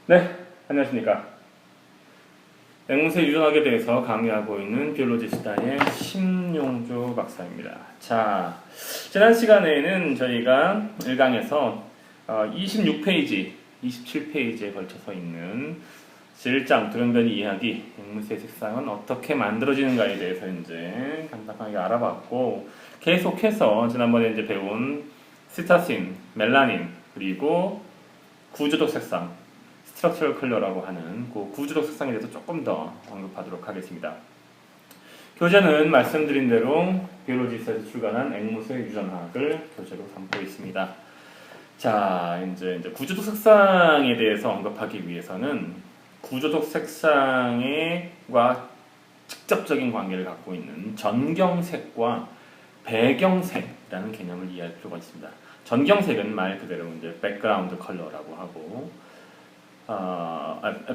네, 안녕하십니까. 앵무새 유전학에 대해서 강의하고 있는 비올로지스타의 심용주 박사입니다. 자, 지난 시간에는 저희가 1강에서 26페이지, 27페이지에 걸쳐서 있는 제1장 돌연변이 이야기, 앵무새의 색상은 어떻게 만들어지는가에 대해서 이제 간단하게 알아봤고, 계속해서 지난번에 이제 배운 시타신, 멜라닌, 그리고 구조적 색상, 스트럭처럴 컬러라고 하는 그 구조적 색상에 대해서 조금 더 언급하도록 하겠습니다. 교재는 말씀드린 대로 비올로지스에서 출간한 앵무새 유전학을 교재로 삼고 있습니다. 자, 이제 구조적 색상에 대해서 언급하기 위해서는 구조적 색상과 직접적인 관계를 갖고 있는 전경색과 배경색이라는 개념을 이해할 필요가 있습니다. 전경색은 말 그대로 이제 백그라운드 컬러라고 하고,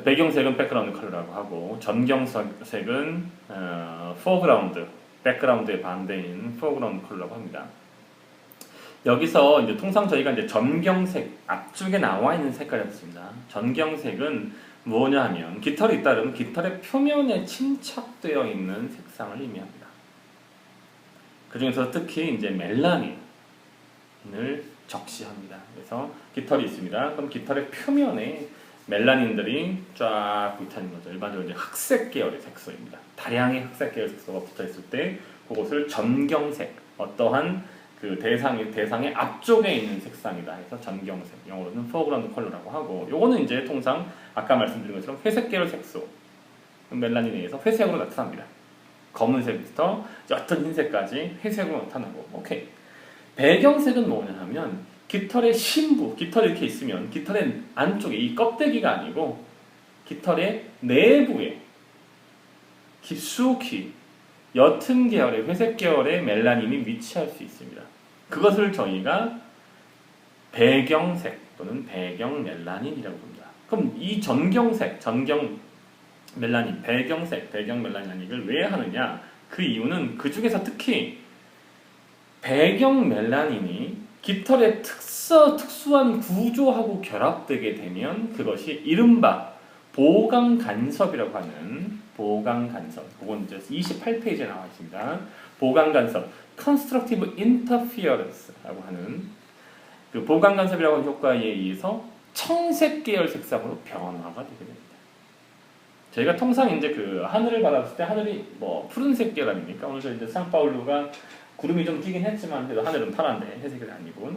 배경색은 백그라운드 컬러라고 하고, 전경색은 포그라운드, 백그라운드의 반대인 포그라운드 컬러라고 합니다. 여기서 이제 통상 저희가 이제 전경색 앞쪽에 나와 있는 색깔이 있습니다. 전경색은 뭐냐 하면 깃털이 잇따르면 깃털의 표면에 침착되어 있는 색상을 의미합니다. 그 중에서 특히 이제 멜라닌을 적시합니다. 그래서 깃털이 있습니다. 그럼 깃털의 표면에 멜라닌들이 쫙 붙어있는 거죠. 일반적으로 이제 흑색 계열의 색소입니다. 다량의 흑색 계열 색소가 붙어있을 때 그것을 전경색, 어떠한 그 대상의 앞쪽에 있는 색상이다 해서 전경색, 영어로는 foreground 컬러라고 하고, 요거는 이제 통상 아까 말씀드린 것처럼 회색 계열 색소, 멜라닌에 의해서 회색으로 나타납니다. 검은색부터 옅은 흰색까지 회색으로 나타나고, 오케이. 배경색은 뭐냐 하면 깃털의 심부, 깃털이 이렇게 있으면 깃털의 안쪽에, 이 껍데기가 아니고 깃털의 내부에 깊숙이 옅은 계열의 회색 계열의 멜라닌이 위치할 수 있습니다. 그것을 저희가 배경색 또는 배경 멜라닌이라고 합니다. 그럼 이 전경색, 전경 멜라닌, 배경색, 배경 멜라닌을 왜 하느냐? 그 이유는 그 중에서 특히 배경 멜라닌이 깃털의 특수한 구조하고 결합되게 되면 그것이 이른바 보강 간섭이라고 하는 보강 간섭, 그건 이제 28페이지에 나와 있습니다. 보강 간섭, constructive interference라고 하는 그 보강 간섭이라고 하는 효과에 의해서 청색 계열 색상으로 변화가 되게 됩니다. 저희가 통상 이제 그 하늘을 바라봤을 때 하늘이 뭐 푸른색 계열 아닙니까? 오늘 저 이제 상파울루가 구름이 좀 끼긴 했지만 그래도 하늘은 파란데 회색이 아니고,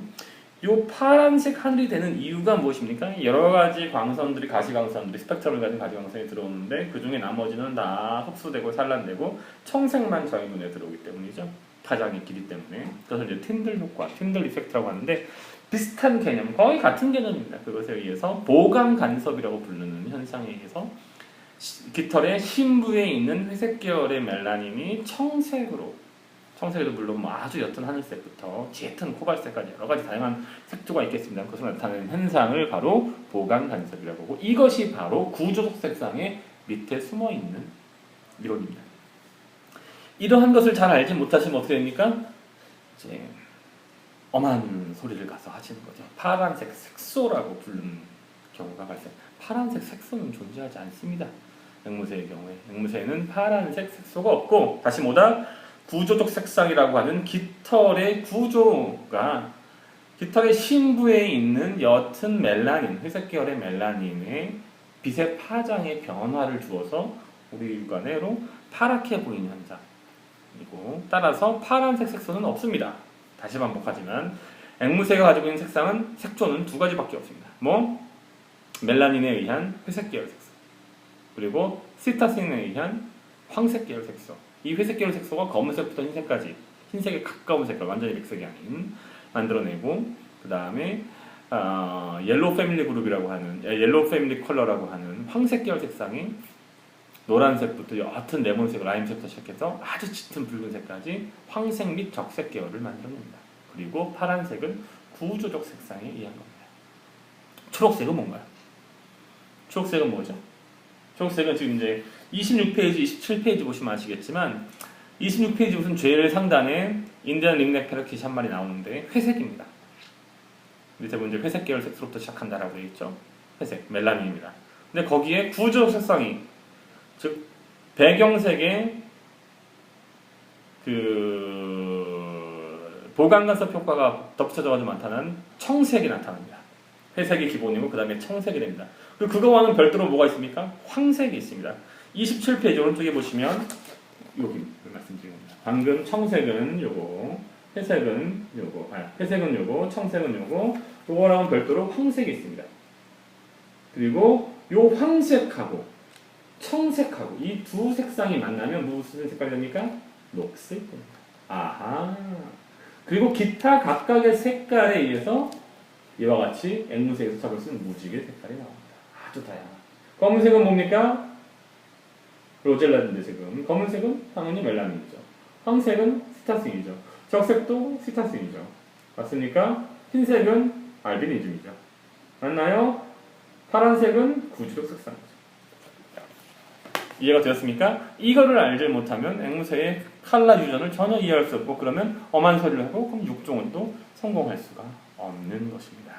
이 파란색 하늘이 되는 이유가 무엇입니까? 여러 가지 광선들이, 가시광선들이, 스펙트럼을 가진 가시광선이 들어오는데 그 중에 나머지는 다 흡수되고 산란되고 청색만 저희 눈에 들어오기 때문이죠. 파장의 길이 때문에. 그것을 이제 틴들 효과, 틴들 이펙트라고 하는데 비슷한 개념, 거의 같은 개념입니다. 그것에 의해서 보강 간섭이라고 부르는 현상에 의해서 깃털의 심부에 있는 회색 계열의 멜라닌이 청색에도 물론 뭐 아주 옅은 하늘색부터 짙은 코발색까지 여러 가지 다양한 색조가 있겠습니다. 그것을 나타내는 현상을 바로 보강 간섭이라고 하고, 이것이 바로 구조적 색상의 밑에 숨어 있는 이론입니다. 이러한 것을 잘 알지 못하시면 어떻게 됩니까? 이제 엄한 소리를 가서 하시는 거죠. 파란색 색소라고 부르는 경우가 발생. 파란색 색소는 존재하지 않습니다. 앵무새의 경우에 앵무새는 파란색 색소가 없고, 다시 뭐다? 구조적 색상이라고 하는 깃털의 구조가 깃털의 심부에 있는 옅은 멜라닌, 회색 계열의 멜라닌의 빛의 파장의 변화를 주어서 우리 육안으로 파랗게 보이는 현상이고, 따라서 파란색 색소는 없습니다. 다시 반복하지만 앵무새가 가지고 있는 색조는 두 가지밖에 없습니다. 멜라닌에 의한 회색 계열 색소, 그리고 시타신에 의한 황색 계열 색소. 이 회색 계열 색소가 검은색부터 흰색까지, 흰색에 가까운 색깔, 완전히 백색이 아닌 만들어내고, 그 다음에 옐로우 패밀리 그룹이라고 하는, 옐로우 패밀리 컬러라고 하는 황색 계열 색상이 노란색부터 옅은 레몬색, 라임색부터 시작해서 아주 짙은 붉은색까지 황색 및 적색 계열을 만들어냅니다. 그리고 파란색은 구조적 색상에 의한 겁니다. 초록색은 뭔가요? 초록색은 뭐죠? 초록색은 지금 이제 26페이지, 27페이지 보시면 아시겠지만 26페이지 무슨 제일 상단에 인디안 링넥 패러킷이 한 마리 나오는데 회색입니다. 밑에 보면 이제 회색 계열 색소부터 시작한다라고 되어 있죠. 회색, 멜라닌입니다. 근데 거기에 구조적 색상이, 즉 배경색에 그 보강간섭 효과가 덧붙여져가지고 나타난 청색이 나타납니다. 회색이 기본이고 그 다음에 청색이 됩니다. 그리고 그거와는 별도로 뭐가 있습니까? 황색이 있습니다. 27페이지 오른쪽에 보시면 여기 말씀드립니다. 방금 청색은 요거, 회색은 요거, 회색은 요거, 청색은 요거, 요거랑은 별도로 황색이 있습니다. 그리고 요 황색하고 청색하고 이 두 색상이 만나면 무슨 색깔이 됩니까? 녹색 됩니다. 아하. 그리고 기타 각각의 색깔에 의해서 이와 같이 앵무새에서 잡을 수 있는 무지개 색깔이 나옵니다. 아주 다양한. 검은색은 뭡니까? 로젤라인데 지금 검은색은 당연히 멜라닌이죠. 황색은 스타싱이죠. 적색도 스타싱이죠. 맞습니까? 흰색은 알비니즘이죠. 맞나요? 파란색은 구주력 색상이죠. 이해가 되었습니까? 이거를 알지 못하면 앵무새의 칼라 유전을 전혀 이해할 수 없고 그러면 엄한 소리를 하고 그럼 육종은 또 성공할 수가 없는 것입니다.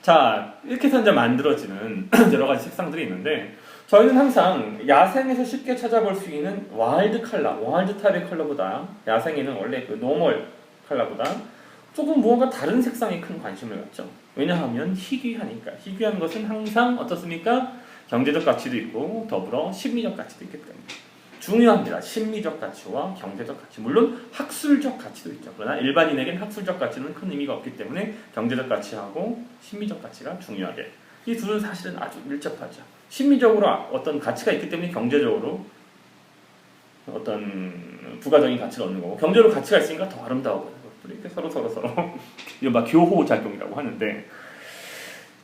자, 이렇게 해서 이제 만들어지는 여러 가지 색상들이 있는데 저희는 항상 야생에서 쉽게 찾아볼 수 있는 와일드 컬러, 와일드 타입의 컬러보다 야생에는 원래 그 노멀 컬러보다 조금 무언가 다른 색상에 큰 관심을 갖죠. 왜냐하면 희귀하니까. 희귀한 것은 항상 어떻습니까? 경제적 가치도 있고 더불어 심리적 가치도 있기 때문에 중요합니다. 심리적 가치와 경제적 가치. 물론 학술적 가치도 있죠. 그러나 일반인에겐 학술적 가치는 큰 의미가 없기 때문에 경제적 가치하고 심리적 가치가 중요하게. 이 둘은 사실은 아주 밀접하죠. 심리적으로 어떤 가치가 있기 때문에 경제적으로 어떤 부가적인 가치를 얻는 거고 경제적으로 가치가 있으니까 더 아름다워 보여요. 이렇게 서로 이거 막 교호 작용이라고 하는데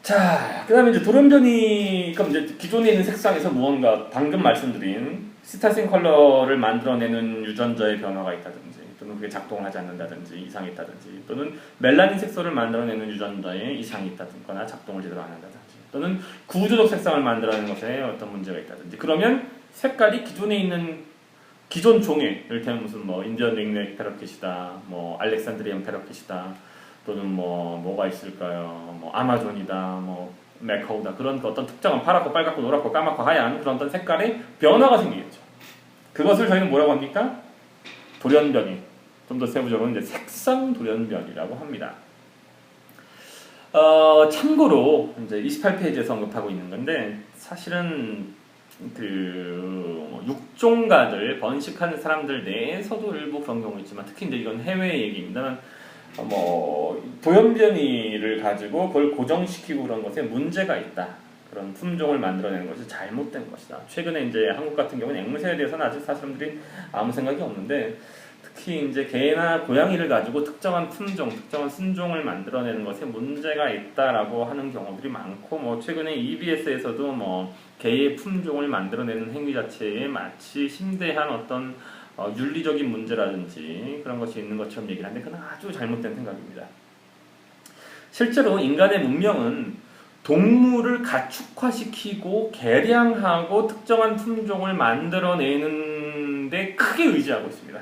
자, 그 다음에 이제 돌연변이, 그럼 이제 기존에 있는 색상에서 무언가 방금 말씀드린 스타싱 컬러를 만들어내는 유전자의 변화가 있다든지 또는 그게 작동을 하지 않는다든지 이상이 있다든지 또는 멜라닌 색소를 만들어내는 유전자에 이상이 있다든가 작동을 제대로 안 한다든지 또는 구조적 색상을 만들어내는 것에 어떤 문제가 있다든지 그러면 색깔이 기존에 있는 기존 종의 이를테면 무슨 뭐 인디언 링넥 페러킷이다 뭐 알렉산드리안 페러킷이다 또는 뭐가 있을까요? 뭐 아마존이다, 뭐 맥커우다 그런 어떤 특정한 파랗고 빨갛고 노랗고 까맣고 하얀 그런 어떤 색깔의 변화가 생기겠죠. 그것을 저희는 뭐라고 합니까? 돌연변이. 좀 더 세부적으로 이제 색상 돌연변이라고 합니다. 참고로 이제 28페이지에서 언급하고 있는 건데 사실은 그 육종가들 번식하는 사람들 내에서도 일부 그런 경우 있지만 특히 이제 이건 해외 얘기입니다만. 돌연변이를 가지고 그걸 고정시키고 그런 것에 문제가 있다. 그런 품종을 만들어내는 것이 잘못된 것이다. 최근에 이제 한국 같은 경우는 앵무새에 대해서는 아직 사람들이 아무 생각이 없는데 특히 이제 개나 고양이를 가지고 특정한 품종, 특정한 순종을 만들어내는 것에 문제가 있다라고 하는 경우들이 많고 최근에 EBS에서도 개의 품종을 만들어내는 행위 자체에 마치 심대한 어떤 윤리적인 문제라든지 그런 것이 있는 것처럼 얘기를 하는데 그건 아주 잘못된 생각입니다. 실제로 인간의 문명은 동물을 가축화시키고 개량하고 특정한 품종을 만들어내는 데 크게 의지하고 있습니다.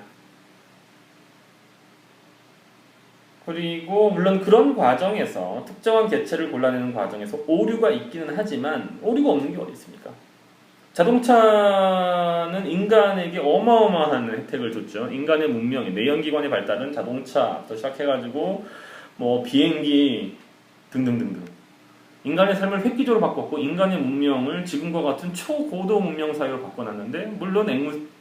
그리고 물론 그런 과정에서 특정한 개체를 골라내는 과정에서 오류가 있기는 하지만 오류가 없는 게 어디 있습니까? 자동차는 인간에게 어마어마한 혜택을 줬죠. 인간의 문명이 내연기관의 발달은 자동차부터 시작해가지고 비행기 등등등등 인간의 삶을 획기적으로 바꿨고 인간의 문명을 지금과 같은 초고도 문명 사회로 바꿔놨는데 물론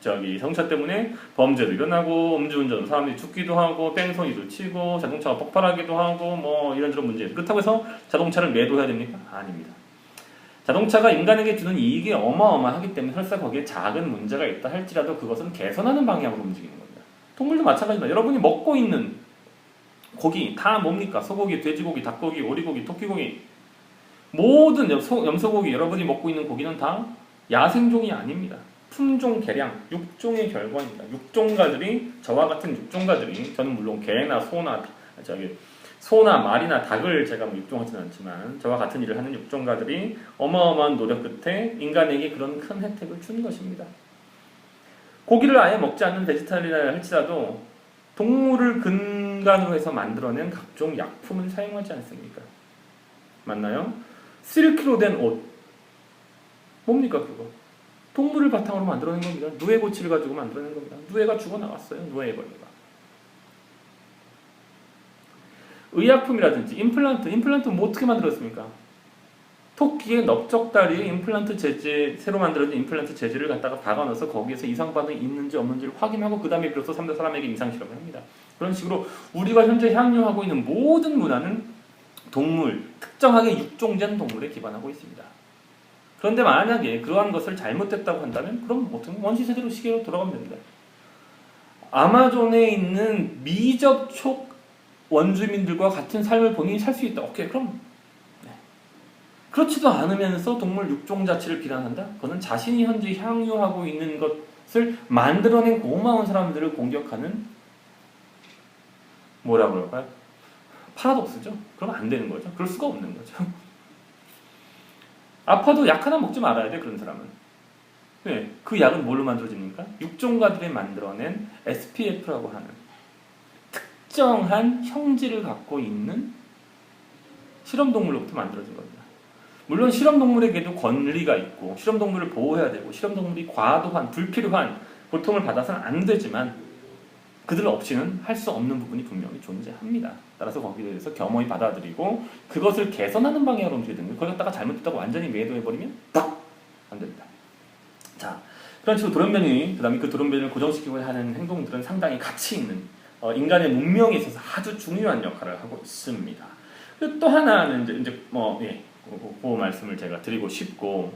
자동차 때문에 범죄도 일어나고 음주운전으로 사람들이 죽기도 하고 뺑소니도 치고 자동차가 폭발하기도 하고 이런저런 문제. 그렇다고 해서 자동차를 매도해야 됩니까? 아닙니다. 자동차가 인간에게 주는 이익이 어마어마하기 때문에 설사 거기에 작은 문제가 있다 할지라도 그것은 개선하는 방향으로 움직이는 겁니다. 동물도 마찬가지입니다. 여러분이 먹고 있는 고기 다 뭡니까? 소고기, 돼지고기, 닭고기, 오리고기, 토끼고기 모든 염소고기 여러분이 먹고 있는 고기는 다 야생종이 아닙니다. 품종 개량, 육종의 결과입니다. 육종가들이 저와 같은 육종가들이 저는 물론 개나 소나 말이나 닭을 제가 육종하지는 않지만 저와 같은 일을 하는 육종가들이 어마어마한 노력 끝에 인간에게 그런 큰 혜택을 준 것입니다. 고기를 아예 먹지 않는 베지타리안이라 할지라도 동물을 근간으로 해서 만들어낸 각종 약품을 사용하지 않습니까? 맞나요? 실크로 된 옷. 뭡니까 그거? 동물을 바탕으로 만들어낸 겁니다. 누에 고치를 가지고 만들어낸 겁니다. 누에가 죽어나갔어요. 누에의 벌레가. 의약품이라든지 임플란트 뭐 어떻게 만들었습니까? 토끼의 넓적다리에 임플란트 재질, 새로 만들어진 임플란트 재질을 갖다가 박아넣어서 거기에서 이상 반응이 있는지 없는지를 확인하고 그 다음에 비로소 사람에게 임상 실험을 합니다. 그런 식으로 우리가 현재 향유하고 있는 모든 문화는 동물, 특정하게 육종된 동물에 기반하고 있습니다. 그런데 만약에 그러한 것을 잘못됐다고 한다면 그럼 어떻게 원시세대로 시계로 돌아가면 됩니다. 아마존에 있는 미접촉 원주민들과 같은 삶을 본인이 살 수 있다. 오케이, 그럼 그렇지도 않으면서 동물 육종 자체를 비난한다? 그거는 자신이 현재 향유하고 있는 것을 만들어낸 고마운 사람들을 공격하는 뭐라고 그럴까요? 파라독스죠. 그러면 안 되는 거죠. 그럴 수가 없는 거죠. 아파도 약 하나 먹지 말아야 돼, 그런 사람은. 네, 그 약은 뭘로 만들어집니까? 육종가들이 만들어낸 SPF라고 하는 특정한 형질을 갖고 있는 실험동물로부터 만들어진 겁니다. 물론 실험동물에게도 권리가 있고 실험동물을 보호해야 되고 실험동물이 과도한 불필요한 고통을 받아서는 안 되지만 그들 없이는 할 수 없는 부분이 분명히 존재합니다. 따라서 거기에 대해서 겸허히 받아들이고 그것을 개선하는 방향으로 움직이든지 거기 갖다가 잘못됐다고 완전히 매도해버리면 딱 안 됩니다. 자, 그런 식으로 돌연변이, 그 다음에 그 돌연변이를 고정시키고 하는 행동들은 상당히 가치 있는 인간의 문명에 있어서 아주 중요한 역할을 하고 있습니다. 또 하나는 그 말씀을 제가 드리고 싶고,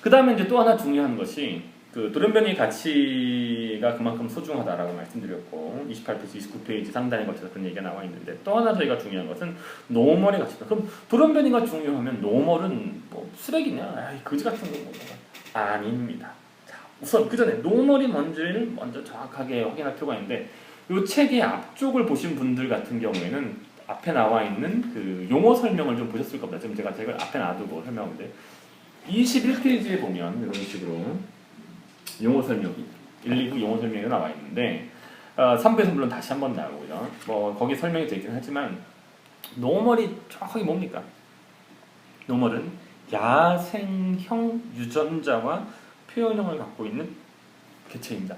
그 다음에 이제 또 하나 중요한 것이 그 돌연변이의 가치가 그만큼 소중하다라고 말씀드렸고 28페이지, 29페이지 상단에 걸쳐서 그런 얘기가 나와 있는데 또 하나 저희가 중요한 것은 노멀의 가치다. 그럼 돌연변이가 중요하면 노멀은 뭐 쓰레기냐? 아이, 거지 같은 거 뭐가 아닙니다. 자, 우선 그 전에 노멀이 뭔지를 먼저 정확하게 확인할 필요가 있는데 이 책의 앞쪽을 보신 분들 같은 경우에는 앞에 나와 있는 그 용어 설명을 좀 보셨을 겁니다. 지금 제가 책을 앞에 놔두고 설명하는데 21페이지에 보면 이런 식으로 용어 설명이 1, 2부 용어 설명이 나와 있는데 3부에서 물론 다시 한번 나오고요. 뭐 거기 설명이 되어 있긴 하지만 노멀이 정확하게 뭡니까? 노멀은 야생형 유전자와 표현형을 갖고 있는 개체입니다.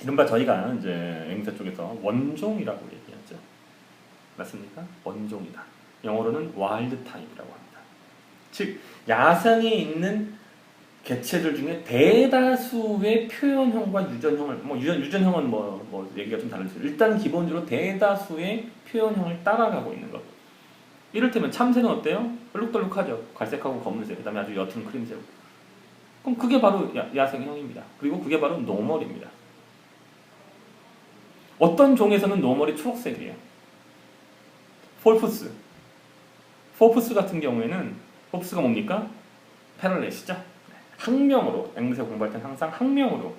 이른바 저희가 이제 앵사 쪽에서 원종이라고 얘기하죠. 맞습니까? 원종이다. 영어로는 와일드 타입이라고 합니다. 즉 야생에 있는 개체들 중에 대다수의 표현형과 유전형을 유전형은 뭐 얘기가 좀 다르죠. 일단 기본적으로 대다수의 표현형을 따라가고 있는 것. 이를테면 참새는 어때요? 얼룩덜룩하죠. 갈색하고 검은색, 그 다음에 아주 옅은 크림색. 그럼 그게 바로 야생형입니다. 그리고 그게 바로 노멀입니다. 어떤 종에서는 노멀이 초록색이에요. 포프스 같은 경우에는 포프스가 뭡니까? 패럴렛이죠. 학명으로 앵무새 공부할 때는 항상 학명으로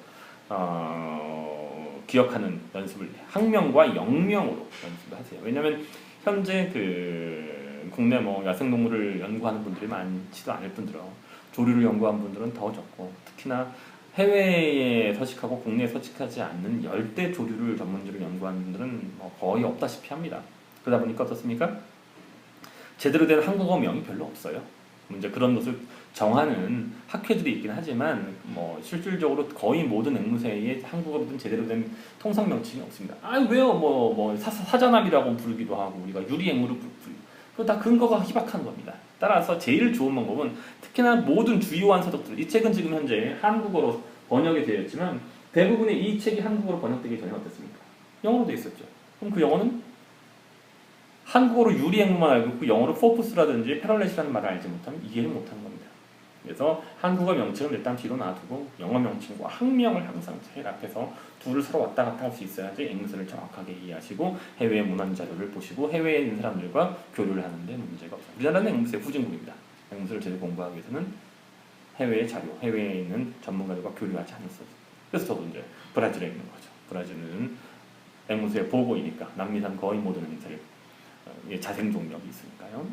기억하는 연습을 학명과 영명으로 연습을 하세요. 왜냐하면 현재 그 국내 뭐 야생동물을 연구하는 분들이 많지도 않을 뿐더러 조류를 연구한 분들은 더 적고 특히나 해외에 서식하고 국내에 서식하지 않는 열대 조류를 전문적으로 연구하는 분들은 뭐 거의 없다시피 합니다. 그러다 보니까 어떻습니까? 제대로 된 한국어명이 별로 없어요. 이제 그런 것을 정하는 학회들이 있긴 하지만 뭐 실질적으로 거의 모든 앵무새의 한국어로는 제대로 된 통상 명칭이 없습니다. 아 왜요? 뭐 사자남이라고 부르기도 하고 우리가 유리앵무로 부르고 그거 다 근거가 희박한 겁니다. 따라서 제일 좋은 방법은 특히나 모든 주요한 서적들 이 책은 지금 현재 한국어로 번역이 되어 있지만 대부분의 이 책이 한국어로 번역되기 전에 어땠습니까? 영어로 되어 있었죠. 그럼 그 영어는 한국어로 유리앵무만 알고 그 영어로 포프스라든지 패럴렛이라는 말을 알지 못하면 이해를 못하는 겁니다. 그래서 한국어 명칭은 일단 뒤로 놔두고 영어 명칭과 학명을 항상 제일 앞에서 둘을 서로 왔다 갔다 할 수 있어야지 앵무새를 정확하게 이해하시고 해외의 문헌 자료를 보시고 해외에 있는 사람들과 교류를 하는데 문제가 없어요. 우리나라는 앵무새 후진국입니다. 앵무새를 제대로 공부하기 위해서는 해외의 자료, 해외에 있는 전문가들과 교류하지 않을 수 없어요. 그래서 저도 이제 브라질에 있는 거죠. 브라질은 앵무새 보고이니까 남미산 거의 모든 앵무새를 자생 종력이 있으니까요.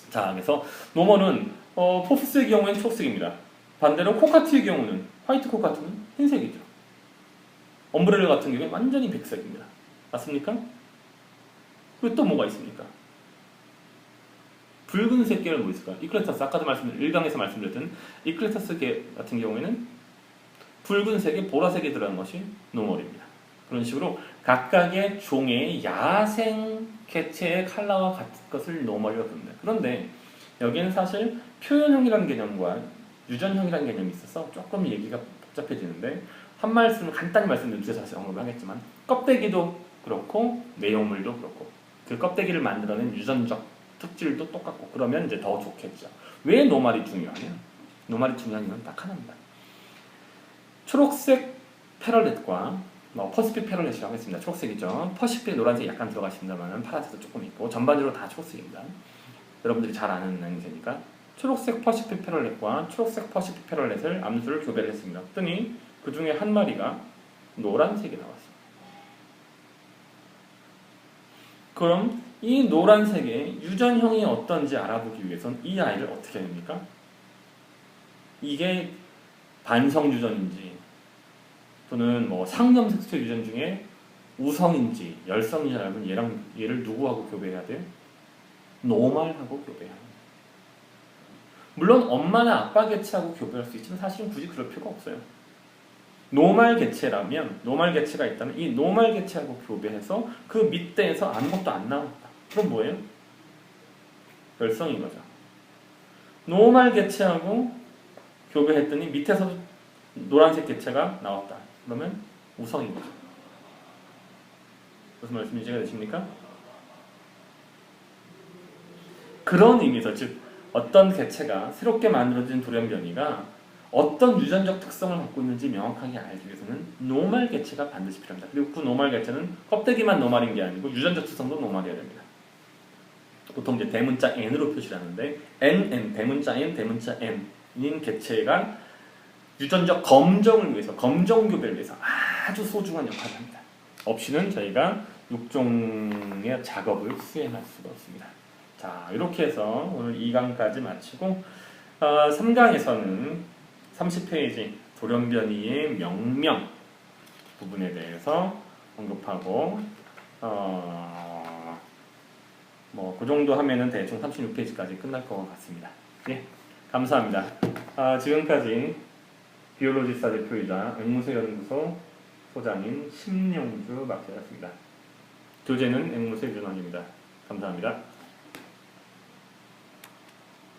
자, 그래서 노멀은 포프스의 경우에는 초록색입니다. 반대로 코카트의 경우는 화이트 코카트는 흰색이죠. 엄브렐라 같은 경우는 완전히 백색입니다. 맞습니까? 그리고 또 뭐가 있습니까? 붉은색 계열 뭐 있을까? 이클레터스 아까도 1강에서 말씀드렸던 이클레터스 계 같은 경우에는 붉은색에 보라색이 들어간 것이 노멀입니다. 그런 식으로 각각의 종의 야생 개체의 컬러와 같은 것을 노멀이라고 부릅니다. 그런데 여기는 사실 표현형이라는 개념과 유전형이라는 개념이 있어서 조금 얘기가 복잡해지는데 한 말씀 간단히 말씀드리면 뒤에서 다시 언급을 하겠지만 껍데기도 그렇고 내용물도 그렇고 그 껍데기를 만들어낸 유전적 특질도 똑같고 그러면 이제 더 좋겠죠. 왜 노말이 중요하냐? 노말이 중요한 이유는 딱 하나입니다. 초록색 페럴렛과 퍼시픽 페럴렛이라고 했습니다. 초록색이죠. 퍼시픽 노란색 약간 들어가 있습니다만 파란색도 조금 있고 전반적으로 다 초록색입니다. 여러분들이 잘 아는 행세니까 초록색 퍼시픽 페럴렛과 초록색 퍼시픽 페럴렛을 암수를 교배를 했습니다. 그랬더니 그 중에 한 마리가 노란색이 나왔습니다. 그럼 이 노란색의 유전형이 어떤지 알아보기 위해선 이 아이를 어떻게 해야 됩니까? 이게 반성 유전인지 또는 뭐 상점색소 유전 중에 우성인지 열성인지 알면 얘를 누구하고 교배해야 돼요? 노말하고 교배해야 합니다. 물론 엄마나 아빠 개체하고 교배할 수 있지만 사실은 굳이 그럴 필요가 없어요. 노말 개체라면 노말 개체가 있다면 이 노말 개체하고 교배해서 그 밑대에서 아무것도 안 나왔다. 그럼 뭐예요? 열성인 거죠. 노말 개체하고 교배했더니 밑에서 노란색 개체가 나왔다. 그러면 우성인 거죠. 무슨 말씀인지 이해가 되십니까? 그런 의미에서 즉 어떤 개체가 새롭게 만들어진 돌연변이가 어떤 유전적 특성을 갖고 있는지 명확하게 알기 위해서는 노말 개체가 반드시 필요합니다. 그리고 그 노말 개체는 껍데기만 노말인 게 아니고 유전적 특성도 노말이어야 됩니다. 보통 이제 대문자 n으로 표시를 하는데 nn 대문자 n 대문자 n인 개체가 유전적 검정을 위해서 검정 교배를 위해서 아주 소중한 역할을 합니다. 없이는 저희가 육종의 작업을 수행할 수가 없습니다. 자, 이렇게 해서 오늘 2강까지 마치고 3강에서는 30페이지 돌연변이의 명명 부분에 대해서 언급하고 뭐 그 정도 하면은 대충 36페이지까지 끝날 것 같습니다. 예, 감사합니다. 지금까지 비올로지스타 대표이자 앵무새연구소 소장인 심용주 박사였습니다. 교재는 앵무새 윤원입니다. 감사합니다.